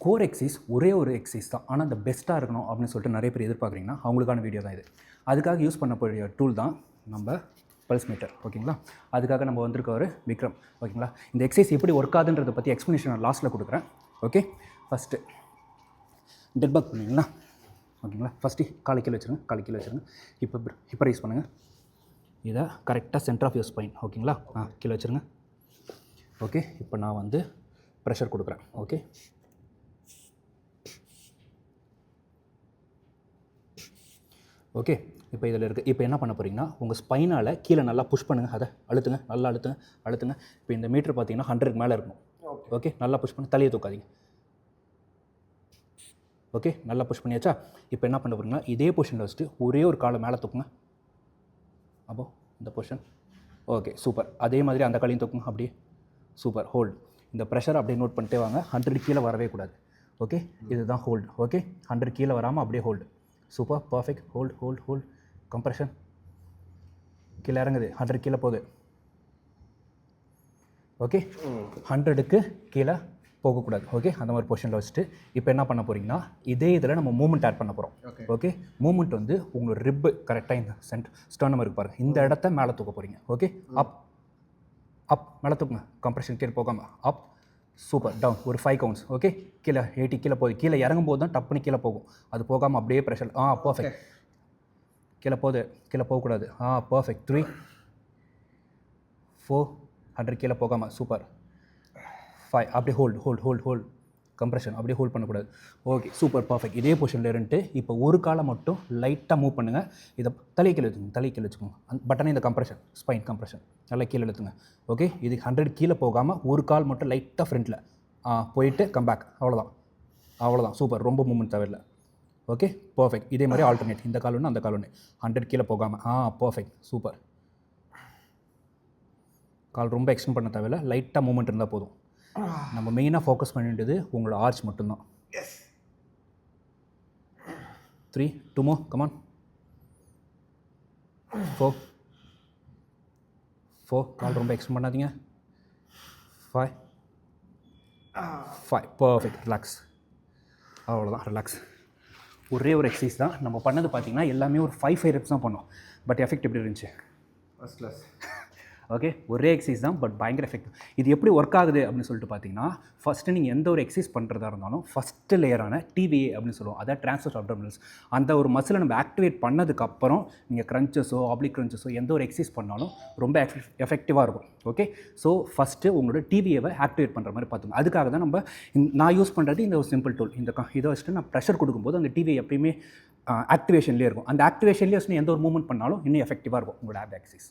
Core exercise ஒரே ஒரு exercise தான், ஆனால் அந்த பெஸ்ட்டாக இருக்கணும் அப்படின்னு சொல்லிட்டு நிறைய பேர் எதிர்பார்க்குறீங்கன்னா அவங்களுக்கான வீடியோ தான் இது. அதுக்காக யூஸ் பண்ணக்கூடிய டூல் தான் நம்ம பல்ஸ் மீட்டர். ஓகேங்களா, அதுக்காக நம்ம வந்திருக்க ஒரு விக்ரம். ஓகேங்களா, இந்த எக்ஸசைஸ் எப்படி ஒர்க் ஆகுதுன்றதை பற்றி எக்ஸ்ப்ளனேஷன் நான் லாஸ்ட்டில் கொடுக்குறேன். ஓகே, ஃபஸ்ட்டு டெட் பக் பண்ணிங்களா. ஓகேங்களா, ஃபஸ்ட்டு காலை கீழே வச்சுருங்க, காலை கீழே வச்சுருங்க. இப்போ ரைஸ் பண்ணுங்கள். இதை கரெக்டாக சென்டர் ஆஃப் யுவர் ஸ்பைன். ஓகேங்களா, கீழே வச்சுருங்க. ஓகே, இப்போ நான் வந்து ப்ரெஷர் கொடுக்குறேன். ஓகே, ஓகே, இப்போ இதில் இருக்குது. இப்போ என்ன பண்ண போகிறீங்கன்னா உங்கள் ஸ்பைனால் கீழே நல்லா புஷ் பண்ணுங்கள், அதை அழுத்துங்க, நல்லா அழுத்துங்க. இப்போ இந்த மீட்டர் பார்த்தீங்கன்னா 100க்கு மேலே இருக்கணும். ஓகே, நல்லா புஷ் பண்ணி தலையை தூக்காதீங்க. ஓகே, நல்லா புஷ் பண்ணியாச்சா? இப்போ என்ன பண்ண போகிறீங்கன்னா இதே பொசிஷனில் வச்சுட்டு ஒரே ஒரு காலை மேலே தூக்குங்க. அப்போது இந்த பொசிஷன். Okay, super. அதே மாதிரி அந்த காலையும் தூக்குங்க, அப்படியே சூப்பர். ஹோல்டு. இந்த ப்ரெஷர் அப்படியே நோட் பண்ணிட்டே வாங்க. 100 கீழே வரவே கூடாது. ஓகே, இதுதான் ஹோல்டு. ஓகே, 100 கீழே வராமல் அப்படியே hold. Super, perfect. Hold. Compression. கீழே இறங்குது, 100 கீழே போகுது. ஓகே, 100க்கு கீழே போகக்கூடாது. ஓகே, அந்த மாதிரி பொசிஷனில் வச்சுட்டு இப்போ என்ன பண்ண போகிறீங்கன்னா இதே இதில் நம்ம மூமெண்ட் ஆட் பண்ண போகிறோம். ஓகே, மூமெண்ட் வந்து உங்களோட ரிப்பு கரெக்டாக இந்த ஸ்டர்னம் இருக்கு பாருங்கள், இந்த இடத்த மேலே தூக்க போகிறீங்க. ஓகே, அப் மேலே தூக்குங்க. கம்ப்ரெஷன் கீழே போகாமல் அப். சூப்பர். டவுன் ஒரு 5 கவுண்ட்ஸ். ஓகே, கீழே 80 கீழே போகுது. கீழே இறங்கும் போது தான் டப்புன்னு கீழே போகும், அது போகாமல் அப்படியே ப்ரெஷர். பர்ஃபெக்ட். கீழே போகுது, கீழே போகக்கூடாது. பர்ஃபெக்ட். 3 4 100 கீழே போகாமல். சூப்பர். 5 அப்படியே ஹோல்டு. கம்ப்ரெஷன் அப்படியே ஹோல்ட் பண்ணக்கூடாது. Okay, super, perfect. இதே பொசிஷனில் இருந்துட்டு இப்போ ஒரு காலை மட்டும் லைட்டாக மூவ் பண்ணுங்கள். இதை தலையை கீழே வச்சுக்கோங்க. அந்த பட்டனே இந்த கம்ப்ரெஷன், ஸ்பைன் கம்ப்ரெஷன் நல்லா கீழே இழுத்துங்க. ஓகே, இது 100 கீழே போகாமல் ஒரு கால் மட்டும் லைட்டாக ஃப்ரண்ட்டில் போயிட்டு கம்பேக். அவ்வளோதான். சூப்பர். ரொம்ப மூவ்மெண்ட் தேவையில்லை. Okay, perfect. இதே மாதிரி ஆல்டர்னேட், இந்த கால் ஒன்று அந்த கால் ஒன்று. 100 கீழே போகாமல். Perfect, super. கால் ரொம்ப எக்ஸ்டெண்ட் பண்ண தேவையில்லை, லைட்டாக மூவ்மெண்ட் இருந்தால் போதும். நம்ம மெயினாக ஃபோக்கஸ் பண்ண வேண்டியது உங்களோட ஆர்ச் மட்டும்தான். 3 2 more, கமான். 4 கால் ரொம்ப எக்ஸ்டெண்ட் பண்ணாதீங்க. 5 பர்ஃபெக்ட். ரிலாக்ஸ். அவ்வளோதான், ரிலாக்ஸ். ஒரே ஒரு எக்ஸசைஸ் தான் நம்ம பண்ணது. பார்த்தீங்கன்னா எல்லாமே ஒரு 5 reps தான் பண்ணோம். பட் எஃபெக்ட் எப்படி இருந்துச்சு? First class. ஓகே, ஒரே எக்ஸசைஸ் தான், பட் பயங்கர எஃபெக்டிவ். இது எப்படி ஒர்க் ஆகுது அப்படின்னு சொல்லிட்டு பார்த்தீங்கன்னா ஃபஸ்ட்டு நீங்கள் எந்த ஒரு எக்ஸசைஸ் பண்ணுறதா இருந்தாலும் ஃபஸ்ட்டு லேயரான டிவிஏ அப்படின்னு சொல்லுவோம், அதாவது ட்ரான்ஸ்வர்ஸ் அப்டோமினல்ஸ். அந்த ஒரு மசிலை நம்ம ஆக்டிவேட் பண்ணதுக்கப்புறம் நீங்கள் க்ரன்ச்சஸோ ஆப்ளிக் க்ரன்ச்சஸோ எந்த ஒரு எக்ஸசைஸ் பண்ணாலும் ரொம்ப எஃபெக்டிவாக இருக்கும். ஓகே, ஸோ ஃபஸ்ட்டு உங்களோட டிவிஏவை ஆக்டிவேட் பண்ணுற மாதிரி பார்த்துங்க. அதுக்காக தான் நான் யூஸ் பண்ணுறது இந்த ஒரு சிம்பிள் டூல். இதை வச்சுட்டு நான் ப்ரெஷர் கொடுக்கும்போது அந்த டிவிஏ எப்பயுமே ஆக்டிவேஷன்லேயே இருக்கும். அந்த ஆக்டிவேஷன்லேயே வச்சு எந்த ஒரு மூவ்மெண்ட் பண்ணாலும் இன்னும் எஃபெக்டிவாக இருக்கும் உங்களோட ஆப் எக்ஸசைஸ்.